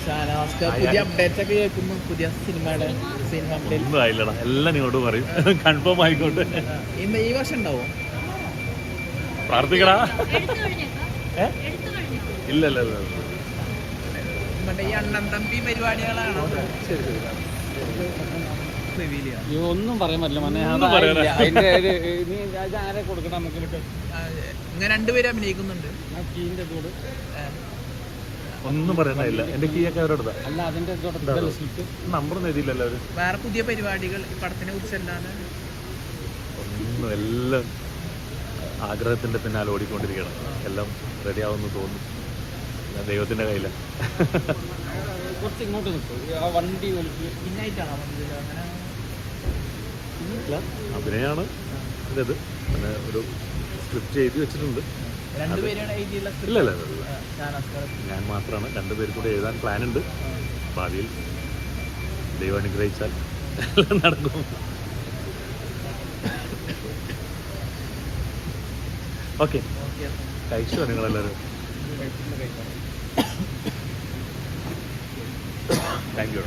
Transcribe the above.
പുതിയ അപ്ഡേറ്റ്സ് ഒക്കെ കേൾക്കുമ്പോൾ പുതിയ സിനിമ ഒന്നും ആയില്ലടാ, എല്ലാം നിങ്ങളോട് പറയും. കൺഫേം ആയിക്കോട്ടെ. ഈ വർഷം ഉണ്ടാവോ? പ്രാർത്ഥിക്കടാ. ഇല്ല ഇല്ല ഇല്ല, ഈ അണ്ണൻ തമ്പി പരിപാടികളാണോ? ഒന്നും പറയാൻ പറ്റില്ല. ആരെ കൊടുക്കണം നമുക്ക്? ഇങ്ങനെ രണ്ടുപേരും അഭിനയിക്കുന്നുണ്ട്. ഒന്നും പറയാനില്ല. എന്റെ കീ ഒക്കെ അവരോട് അല്ല, അതിന്റെ നമ്പറൊന്നും എഴുതിയില്ലല്ലോ അവര്. വേറെ പുതിയ പരിപാടികൾ ഈ പടത്തിനെ കുറിച്ചല്ലാതെ ഒന്നും, എല്ലാം ആഗ്രഹത്തിന്റെ പിന്നാലെ ഓടിക്കൊണ്ടിരിക്കണം. എല്ലാം റെഡി ആവുമെന്ന് തോന്നുന്നു. ഞാൻ ദൈവത്തിന്റെ കയ്യില. കുറച്ച് ഇങ്ങോട്ട് നിൽക്കും. ആ വണ്ടി പിന്നായിട്ടാണോ അങ്ങനെ? അഭിനയാണ് ഇത്. പിന്നെ ഒരു സ്ക്രിപ്റ്റ് എഴുതി വെച്ചിട്ടുണ്ട്. ഇല്ല ഇല്ല, ഞാൻ മാത്രമാണ്. 2 പേര് കൂടെ എഴുതാൻ പ്ലാൻ ഉണ്ട്. ഭാവിയിൽ ദൈവം അനുഗ്രഹിച്ചാൽ എല്ലാം നടക്കും. ഓക്കെ, കഴിച്ചോ നിങ്ങളെല്ലാവരും? Thank you.